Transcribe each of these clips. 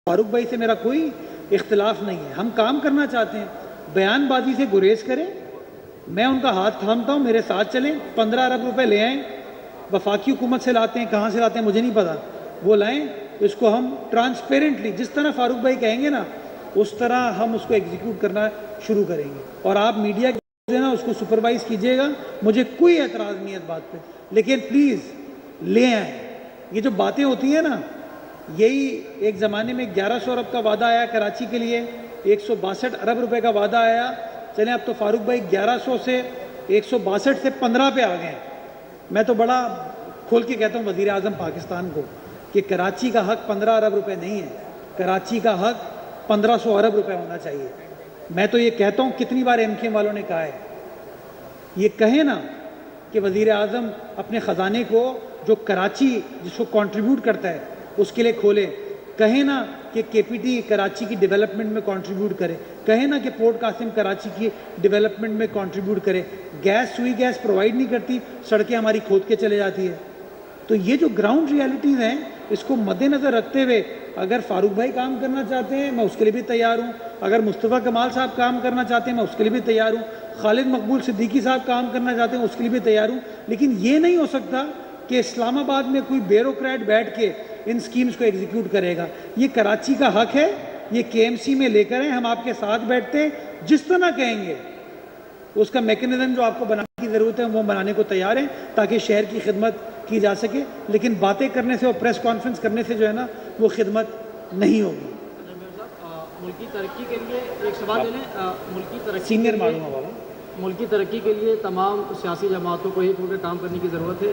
فاروق بھائی سے میرا کوئی اختلاف نہیں ہے، ہم کام کرنا چاہتے ہیں، بیان بازی سے گریز کریں، میں ان کا ہاتھ تھامتا ہوں، میرے ساتھ چلیں، 15 ارب روپے لے آئیں، وفاقی حکومت سے لاتے ہیں، کہاں سے لاتے ہیں مجھے نہیں پتا، وہ لائیں، اس کو ہم ٹرانسپیرنٹلی جس طرح فاروق بھائی کہیں گے نا اس طرح ہم اس کو ایگزیکیوٹ کرنا شروع کریں گے، اور آپ میڈیا کے نا اس کو سپروائز کیجئے گا، مجھے کوئی اعتراض نہیں ہے اس بات پہ، لیکن پلیز لے آئیں۔ یہ جو باتیں ہوتی ہیں نا، یہی ایک زمانے میں 1100 ارب کا وعدہ آیا کراچی کے لیے، 162 ارب روپے کا وعدہ آیا، چلیں اب تو فاروق بھائی 1100 سے 162 سے 15 پہ آ گئے ہیں۔ میں تو بڑا کھول کے کہتا ہوں وزیر اعظم پاکستان کو کہ کراچی کا حق 15 ارب روپے نہیں ہے، کراچی کا حق 1500 ارب روپے ہونا چاہیے۔ میں تو یہ کہتا ہوں، کتنی بار ایم کیو والوں نے کہا ہے، یہ کہیں نا کہ وزیر اعظم اپنے خزانے کو جو کراچی جس کو کنٹریبیوٹ کرتا ہے اس کے لیے کھولے، کہیں نا کہ کے پی ٹی کراچی کی ڈیولپمنٹ میں کنٹریبیوٹ کرے، کہیں نا کہ پورٹ قاسم کراچی کی ڈیولپمنٹ میں کنٹریبیوٹ کرے، گیس سوئی گیس پرووائڈ نہیں کرتی، سڑکیں ہماری کھود کے چلے جاتی ہے۔ تو یہ جو گراؤنڈ ریالٹیز ہیں اس کو مد نظر رکھتے ہوئے اگر فاروق بھائی کام کرنا چاہتے ہیں میں اس کے لیے بھی تیار ہوں، اگر مصطفیٰ کمال صاحب کام کرنا چاہتے ہیں میں اس کے لیے بھی تیار ہوں، خالد مقبول صدیقی صاحب کام کرنا چاہتے ہیں اس کے لیے بھی تیار ہوں، لیکن یہ نہیں ہو سکتا کہ اسلام آباد میں کوئی بیوروکریٹ بیٹھ کے ان سکیمز کو ایگزیکیوٹ کرے گا۔ یہ کراچی کا حق ہے، یہ کے ایم سی میں لے کر ہیں، ہم آپ کے ساتھ بیٹھتے ہیں، جس طرح کہیں گے اس کا میکنزم جو آپ کو بنانے کی ضرورت ہے وہ بنانے کو تیار ہیں تاکہ شہر کی خدمت کی جا سکے، لیکن باتیں کرنے سے اور پریس کانفرنس کرنے سے جو ہے نا وہ خدمت نہیں ہوگی۔ ملکی ترقی کے لیے ایک سوال لے لیں، سینئر معلوم ہے بابا، ملکی ترقی کے لیے تمام سیاسی جماعتوں کو ایک ہو کر کام کرنے کی ضرورت ہے،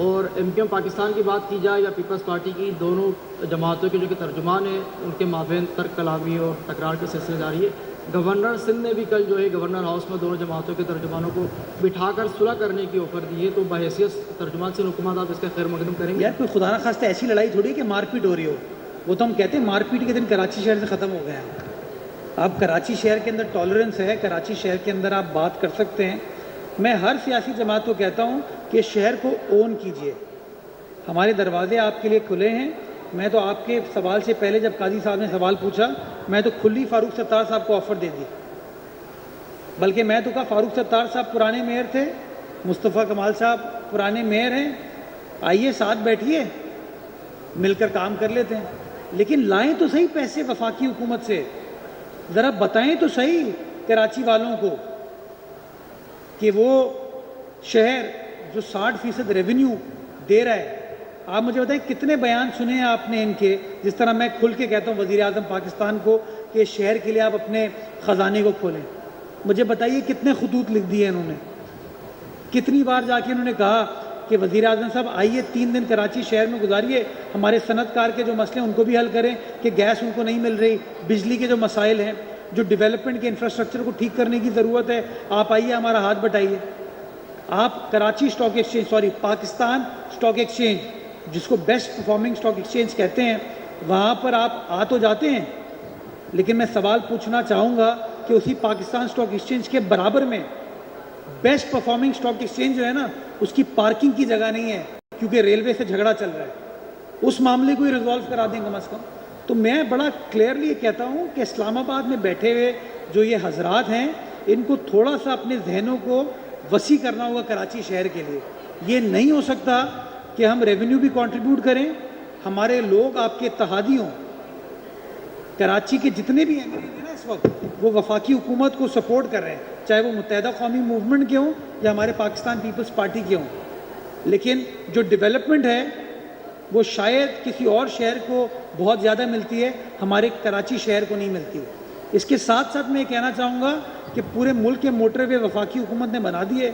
اور ایم کیو ایم پاکستان کی بات کی جائے یا پیپلز پارٹی کی، دونوں جماعتوں کے جو کہ ترجمان ہیں ان کے مابین ترک کلامی اور تکرار کے سلسلے جاری ہے۔ گورنر سندھ نے بھی کل جو ہے گورنر ہاؤس میں دونوں جماعتوں کے ترجمانوں کو بٹھا کر صلح کرنے کی آفر دی ہے، تو بحیثیت ترجمان سے حکومت آپ اس کا خیر مقدم کریں گے؟ یار کوئی خدا نخواستہ ایسی لڑائی تھوڑی ہے کہ مار پیٹ ہو رہی ہو، وہ تو ہم کہتے ہیں مار پیٹ کے دن کراچی شہر سے ختم ہو گئے ہیں۔ اب کراچی شہر کے اندر ٹالرنس ہے، کراچی شہر کے اندر آپ بات کر سکتے ہیں۔ میں ہر سیاسی جماعت کو کہتا ہوں کہ شہر کو اون کیجئے، ہمارے دروازے آپ کے لیے کھلے ہیں۔ میں تو آپ کے سوال سے پہلے جب قاضی صاحب نے سوال پوچھا میں تو کھلی فاروق ستار صاحب کو آفر دے دی، بلکہ میں تو کہا فاروق ستار صاحب پرانے میئر تھے، مصطفیٰ کمال صاحب پرانے میئر ہیں، آئیے ساتھ بیٹھیے مل کر کام کر لیتے ہیں، لیکن لائیں تو صحیح پیسے وفاقی حکومت سے، ذرا بتائیں تو صحیح کراچی والوں کو کہ وہ شہر جو 60% ریونیو دے رہا ہے، آپ مجھے بتائیں کتنے بیان سنے ہیں آپ نے ان کے، جس طرح میں کھل کے کہتا ہوں وزیر اعظم پاکستان کو کہ شہر کے لیے آپ اپنے خزانے کو کھولیں، مجھے بتائیے کتنے خطوط لکھ دیے انہوں نے، کتنی بار جا کے انہوں نے کہا کہ وزیر اعظم صاحب آئیے 3 دن کراچی شہر میں گزاریے، ہمارے صنعت کار کے جو مسئلے ہیں ان کو بھی حل کریں کہ گیس ان کو نہیں مل رہی، بجلی کے جو مسائل ہیں، جو ڈیولپمنٹ کے انفراسٹرکچر کو ٹھیک کرنے کی ضرورت ہے، آپ آئیے ہمارا ہاتھ بٹائیے۔ آپ Karachi stock exchange Pakistan stock exchange جس کو بیسٹ پرفارمنگ اسٹاک ایکسچینج کہتے ہیں، وہاں پر آپ آ تو جاتے ہیں، لیکن میں سوال پوچھنا چاہوں گا کہ اسی پاکستان اسٹاک ایکسچینج کے برابر میں بیسٹ پرفارمنگ اسٹاک ایکسچینج جو ہے نا اس کی پارکنگ کی جگہ نہیں ہے، کیونکہ ریلوے سے جھگڑا چل رہا ہے، اس معاملے کو ہی ریزالو کرا دیں کم از کم۔ تو میں بڑا کلیئرلی کہتا ہوں کہ اسلام آباد میں بیٹھے ہوئے جو یہ حضرات ہیں ان کو تھوڑا سا اپنے ذہنوں کو وسیع کرنا ہوگا کراچی شہر کے لیے۔ یہ نہیں ہو سکتا کہ ہم ریونیو بھی کنٹریبیوٹ کریں، ہمارے لوگ آپ کے اتحادی ہوں، کراچی کے جتنے بھی ایم ایل اے ہیں نا اس وقت وہ وفاقی حکومت کو سپورٹ کر رہے ہیں، چاہے وہ متحدہ قومی موومنٹ کے ہوں یا ہمارے پاکستان پیپلز پارٹی کے ہوں، لیکن جو ڈیولپمنٹ ہے وہ شاید کسی اور شہر کو بہت زیادہ ملتی ہے، ہمارے کراچی شہر کو نہیں ملتی۔ اس کے ساتھ ساتھ میں یہ کہنا چاہوں گا کہ پورے ملک کے موٹر وے وفاقی حکومت نے بنا دیے،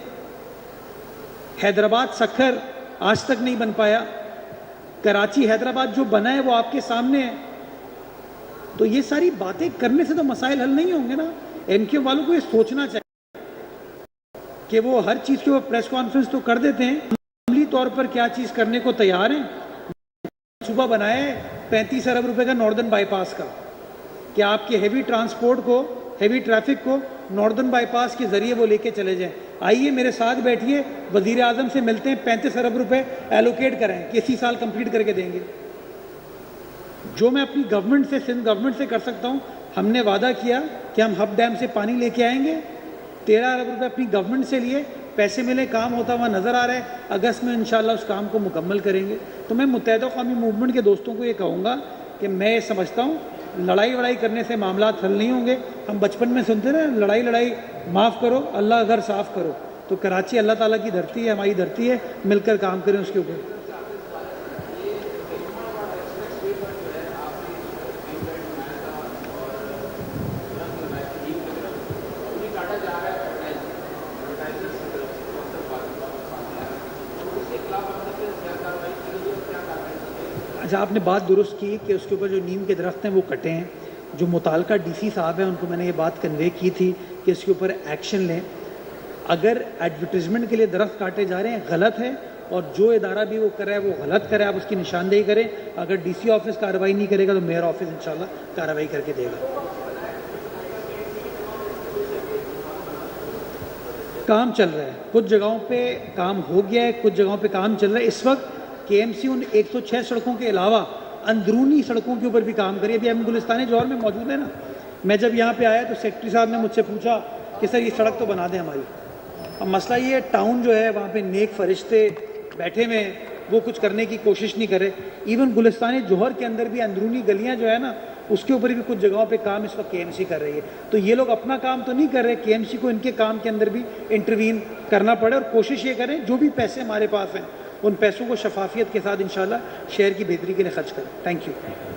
حیدرآباد سکھر آج تک نہیں بن پایا، کراچی حیدرآباد جو بنا ہے وہ آپ کے سامنے ہے، تو یہ ساری باتیں کرنے سے تو مسائل حل نہیں ہوں گے نا۔ ایم کیو والوں کو یہ سوچنا چاہیے کہ وہ ہر چیز کے وہ پریس کانفرنس تو کر دیتے ہیں، عملی طور پر کیا چیز کرنے کو تیار ہیں۔ صوبہ بنایا ہے 35 ارب روپے کا ناردرن بائی پاس کا، کہ آپ کے ہیوی ٹرانسپورٹ کو، ہیوی ٹریفک کو ناردرن بائی پاس کے ذریعے وہ لے کے چلے جائیں۔ آئیے میرے ساتھ بیٹھیے، وزیر اعظم سے ملتے ہیں، 35 ارب روپے ایلوکیٹ کریں کہ اسی سال کمپلیٹ کر کے دیں گے۔ جو میں اپنی گورنمنٹ سے سندھ گورنمنٹ سے کر سکتا ہوں، ہم نے وعدہ کیا کہ ہم ہب ڈیم سے پانی لے کے آئیں گے، 13 ارب روپے اپنی گورنمنٹ سے لیے، پیسے ملے، کام ہوتا ہوا نظر آ رہا ہے، اگست میں انشاءاللہ اس کام کو مکمل کریں گے۔ تو میں متحدہ قومی موومنٹ کے دوستوں کو یہ کہوں گا کہ میں یہ سمجھتا ہوں لڑائی وڑائی کرنے سے معاملات حل نہیں ہوں گے۔ ہم بچپن میں سنتے نا، لڑائی معاف کرو اللہ گھر صاف کرو۔ تو کراچی اللہ تعالیٰ کی دھرتی ہے، ہماری دھرتی ہے، مل کر کام کریں اس کے اوپر۔ اچھا، آپ نے بات درست کی کہ اس کے اوپر جو نیم کے درخت ہیں وہ کٹے ہیں۔ جو متعلقہ ڈی سی صاحب ہیں ان کو میں نے یہ بات کنوے کی تھی کہ اس کے اوپر ایکشن لیں۔ اگر ایڈورٹیزمنٹ کے لیے درخت کاٹے جا رہے ہیں غلط ہے، اور جو ادارہ بھی وہ کر رہا ہے وہ غلط کرے، آپ اس کی نشاندہی کریں۔ اگر ڈی سی آفس کارروائی نہیں کرے گا تو میئر آفس انشاءاللہ کارروائی کر کے دے گا۔ کام چل رہا ہے، کچھ جگہوں پہ کام ہو گیا ہے، کچھ جگہوں پہ کام چل رہا ہے۔ اس وقت کے ایم سی ان 106 سڑکوں کے علاوہ اندرونی سڑکوں کے اوپر بھی کام کری۔ ابھی ہم گلستان جوہر میں موجود ہیں نا، میں جب یہاں پہ آیا تو سیکرٹری صاحب نے مجھ سے پوچھا کہ سر یہ سڑک تو بنا دیں ہماری۔ اب مسئلہ یہ ہے ٹاؤن جو ہے وہاں پہ نیک فرشتے بیٹھے ہوئے ہیں، وہ کچھ کرنے کی کوشش نہیں کرے۔ ایون گلستان جوہر کے اندر بھی اندرونی گلیاں جو ہے نا اس کے اوپر بھی کچھ جگہوں پہ کام اس وقت کے ایم سی کر رہی ہے۔ تو یہ لوگ اپنا کام تو نہیں کر رہے، کے ایم سی کو ان کے کام کے اندر بھی انٹروین کرنا پڑے، اور کوشش یہ کریں جو بھی پیسے ہمارے پاس ہیں ان پیسوں کو شفافیت کے ساتھ انشاءاللہ شہر کی بہتری کے لیے خرچ کریں۔ Thank you.